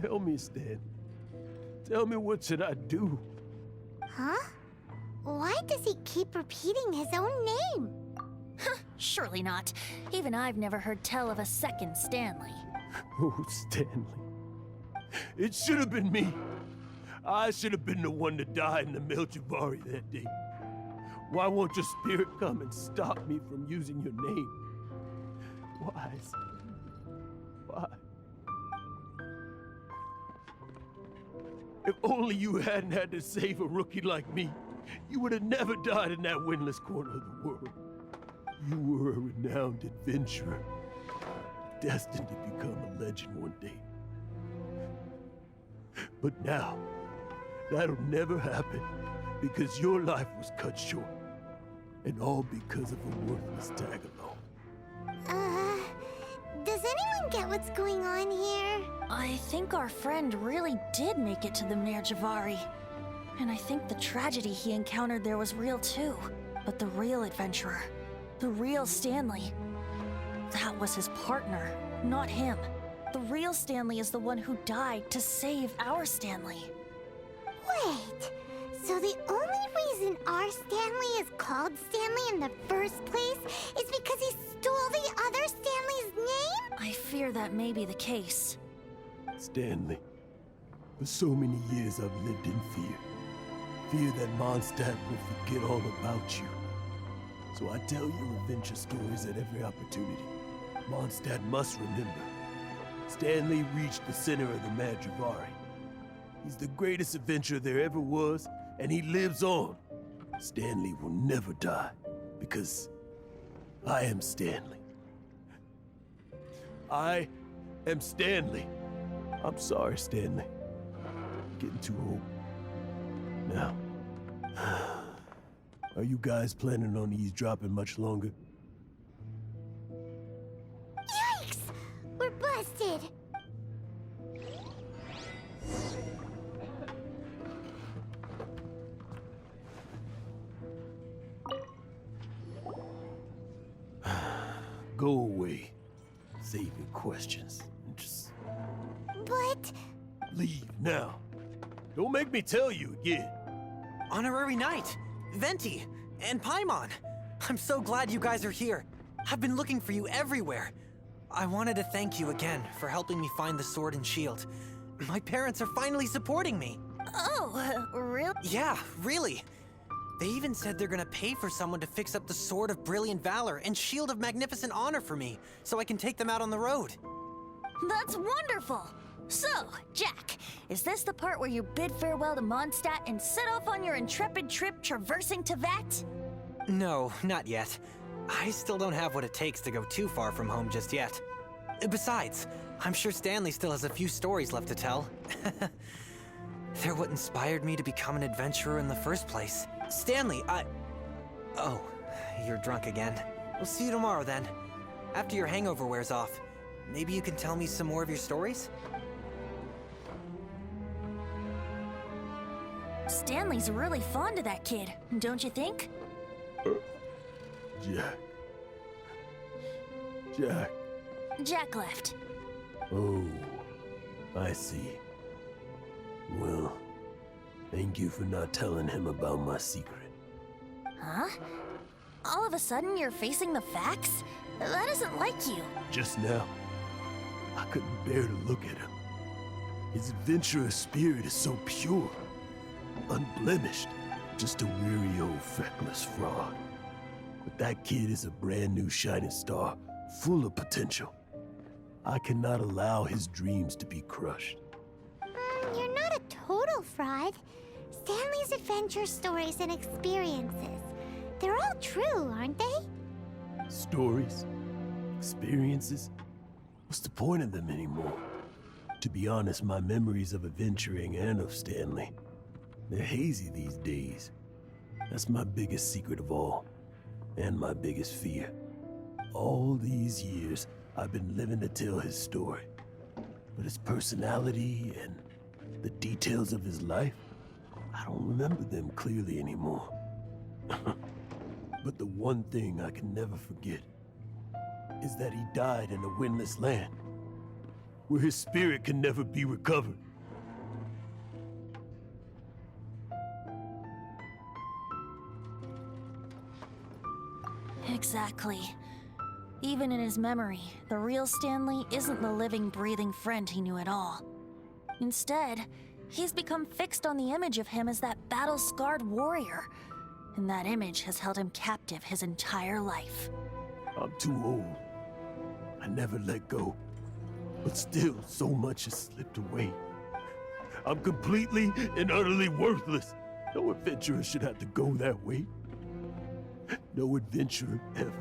Tell me, Stan. Tell me, what should I do? Huh? Why does he keep repeating his own name? Surely not. Even I've never heard tell of a second Stanley. Oh, Stanley. It should have been me. I should have been the one that died in the Melchivari that day. Why won't your spirit come and stop me from using your name? Why, Stanley? Why? If only you hadn't had to save a rookie like me, you would have never died in that windless corner of the world. You were a renowned adventurer, destined to become a legend one day. But now, that'll never happen, because your life was cut short, and all because of a worthless tag-along. Does anyone get what's going on here? I think our friend really did make it to the Nerjavari. And I think the tragedy he encountered there was real too. But the real adventurer, the real Stanley, that was his partner, not him. The real Stanley is the one who died to save our Stanley. Wait, so the only reason our Stanley is called Stanley in the first place is because he stole the other Stanley's name? I fear that may be the case. Stanley, for so many years I've lived in fear. Fear that Mondstadt will forget all about you. So I tell your adventure stories at every opportunity. Mondstadt must remember. Stanley reached the center of the Nerjavari. He's the greatest adventurer there ever was, and he lives on. Stanley will never die, because I am Stanley. I am Stanley. I'm sorry, Stanley. I'm getting too old. Now, are you guys planning on eavesdropping much longer? Yikes! We're busted! Go away. Save your questions. And just But... leave now. Don't make me tell you again. Honorary Knight, Venti, and Paimon. I'm so glad you guys are here. I've been looking for you everywhere. I wanted to thank you again for helping me find the sword and shield. My parents are finally supporting me. Oh, really? Yeah, really. They even said they're gonna pay for someone to fix up the Sword of Brilliant Valor and Shield of Magnificent Honor for me, so I can take them out on the road. That's wonderful! So, Jack, is this the part where you bid farewell to Mondstadt and set off on your intrepid trip traversing Tevat? No, not yet. I still don't have what it takes to go too far from home just yet. Besides, I'm sure Stanley still has a few stories left to tell. They're what inspired me to become an adventurer in the first place. Stanley, Oh, you're drunk again. We'll see you tomorrow then. After your hangover wears off. Maybe you can tell me some more of your stories? Stanley's really fond of that kid, don't you think? Jack. Jack. Jack left. Oh, I see. Well, thank you for not telling him about my secret. Huh? All of a sudden you're facing the facts? That isn't like you. Just now, I couldn't bear to look at him. His adventurous spirit is so pure, unblemished, just a weary old feckless fraud. But that kid is a brand new shining star, full of potential. I cannot allow his dreams to be crushed. You're not a total fraud. Stanley's adventure stories and experiences, they're all true, aren't they? Stories? Experiences? What's the point of them anymore? To be honest, my memories of adventuring and of Stanley, they're hazy these days. That's my biggest secret of all, and my biggest fear. All these years, I've been living to tell his story. But his personality and the details of his life, I don't remember them clearly anymore. But the one thing I can never forget is that he died in a windless land. where his spirit can never be recovered. Exactly. Even in his memory, the real Stanley isn't the living, breathing friend he knew at all. Instead, he's become fixed on the image of him as that battle-scarred warrior. And that image has held him captive his entire life. I'm too old. I never let go. But still, so much has slipped away. I'm completely and utterly worthless. No adventurer should have to go that way. No adventurer ever.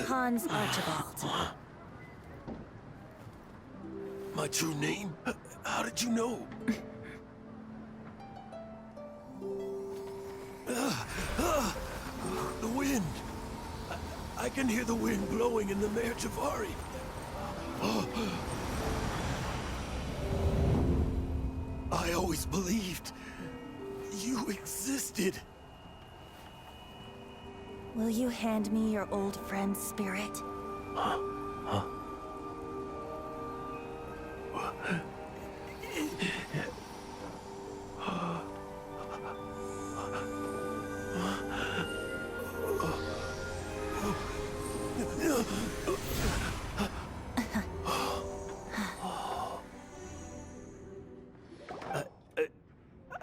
Hans Archibald. My true name? How did you know? The wind. I can hear the wind blowing in the Mare Javari. I always believed you existed. Will you hand me your old friend's spirit? Huh?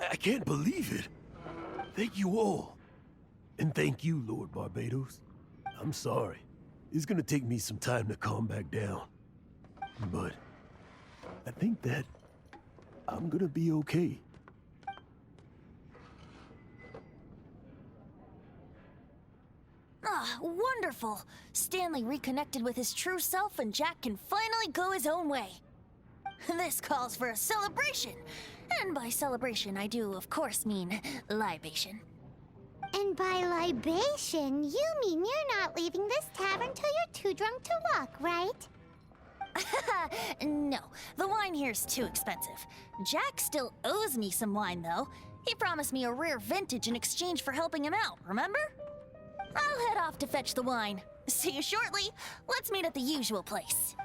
I can't believe it. Thank you all. And thank you, Lord Barbados. I'm sorry. It's gonna take me some time to calm back down. But I think that I'm gonna be okay. Ah, wonderful! Stanley reconnected with his true self and Jack can finally go his own way. This calls for a celebration. And by celebration, I do, of course, mean libation. And by libation, you mean you're not leaving this tavern till you're too drunk to walk, right? No, the wine here's too expensive. Jack still owes me some wine, though. He promised me a rare vintage in exchange for helping him out, remember? I'll head off to fetch the wine. See you shortly. Let's meet at the usual place.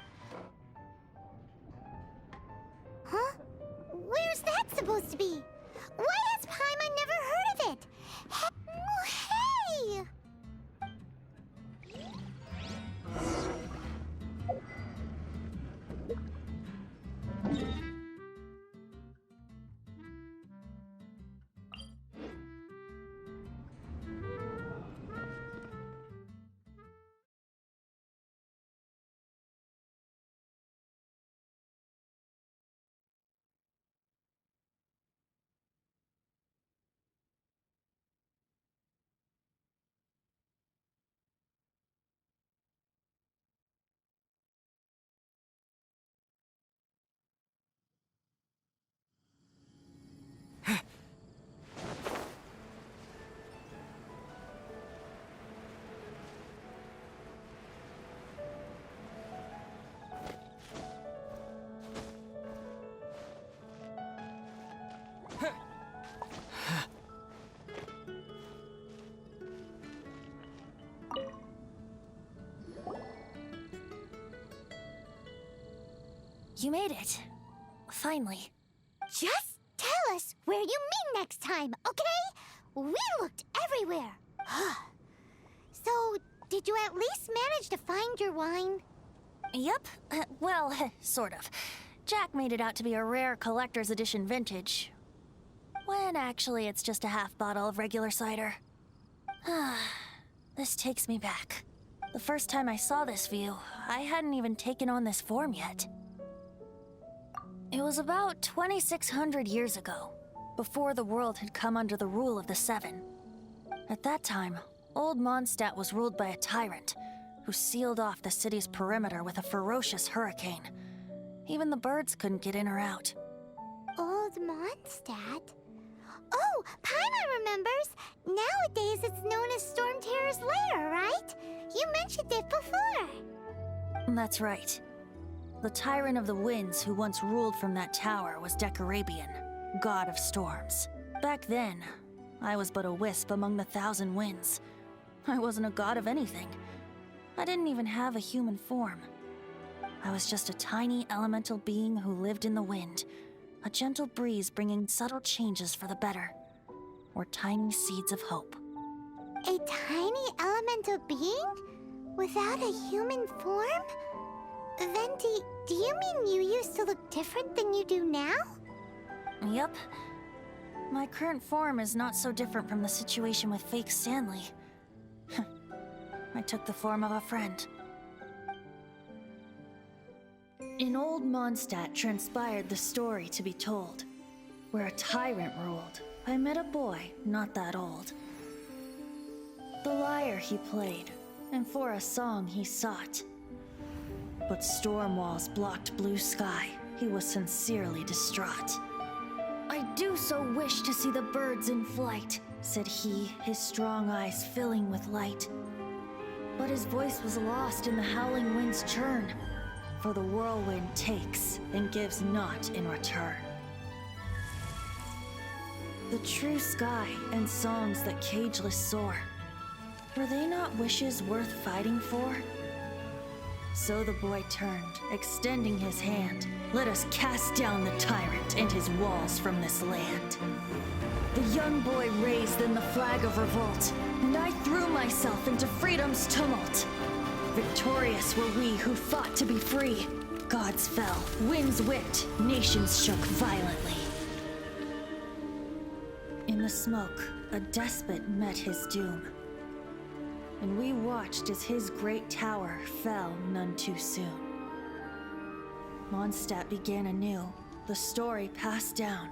Huh? Where's that supposed to be? Why has Paimon never heard of it? Hey! You made it. Finally. Just tell us where you meet next time, okay? We looked everywhere. So, did you at least manage to find your wine? Yep. Well, sort of. Jack made it out to be a rare collector's edition vintage. When actually it's just a half bottle of regular cider. This takes me back. The first time I saw this view, I hadn't even taken on this form yet. It was about 2,600 years ago, before the world had come under the rule of the Seven. At that time, Old Mondstadt was ruled by a tyrant, who sealed off the city's perimeter with a ferocious hurricane. Even the birds couldn't get in or out. Old Mondstadt? Oh, Paimon remembers! Nowadays it's known as Storm Terror's lair, right? You mentioned it before. That's right. The Tyrant of the Winds who once ruled from that tower was Decarabian, god of storms. Back then, I was but a wisp among the thousand winds. I wasn't a god of anything. I didn't even have a human form. I was just a tiny elemental being who lived in the wind, a gentle breeze bringing subtle changes for the better, or tiny seeds of hope. A tiny elemental being? Without a human form? Venti, do you mean you used to look different than you do now? Yep. My current form is not so different from the situation with fake Stanley. I took the form of a friend. In old Mondstadt transpired the story to be told. Where a tyrant ruled, I met a boy not that old. The lyre he played, and for a song he sought. But storm walls blocked blue sky, he was sincerely distraught. I do so wish to see the birds in flight, said he, his strong eyes filling with light. But his voice was lost in the howling wind's churn, for the whirlwind takes and gives not in return. The true sky and songs that cageless soar, were they not wishes worth fighting for? So the boy turned, extending his hand. Let us cast down the tyrant and his walls from this land. The young boy raised then the flag of revolt, and I threw myself into freedom's tumult. Victorious were we who fought to be free. Gods fell, winds whipped, nations shook violently. In the smoke, a despot met his doom. And we watched as his great tower fell none too soon. Mondstadt began anew, the story passed down,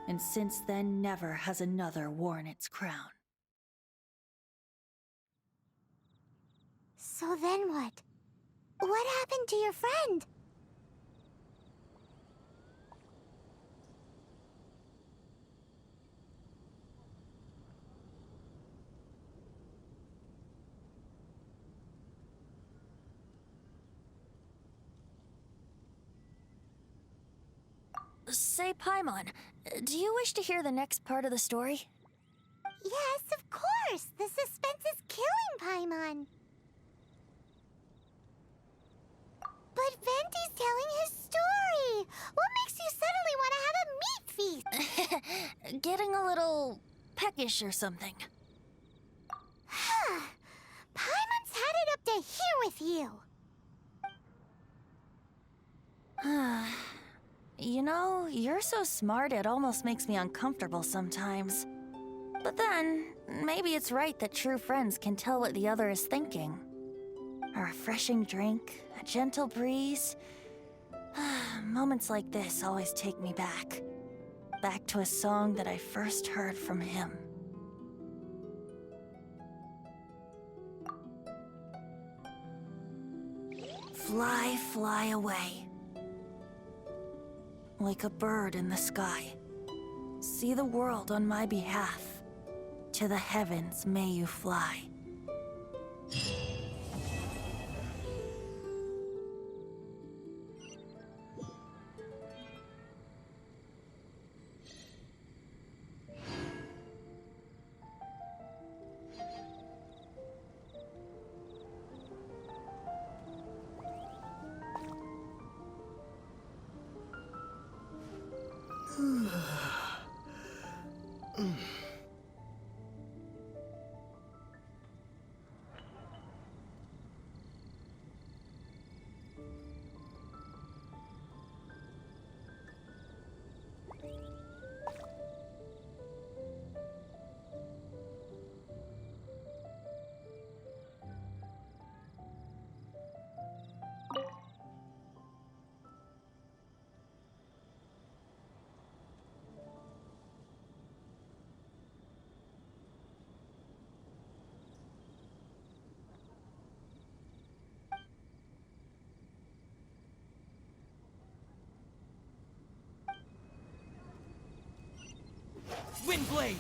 and since then never has another worn its crown. So then what? What happened to your friend? Say, Paimon, do you wish to hear the next part of the story? Yes, of course! The suspense is killing Paimon! But Venti's telling his story! What makes you suddenly want to have a meat feast? Getting a little peckish or something. Paimon's had it up to here with you! You know, you're so smart it almost makes me uncomfortable sometimes. But then, maybe it's right that true friends can tell what the other is thinking. A refreshing drink, a gentle breeze. Moments like this always take me back. Back to a song that I first heard from him. Fly, fly away. Like a bird in the sky. See the world on my behalf. To the heavens may you fly. Windblade!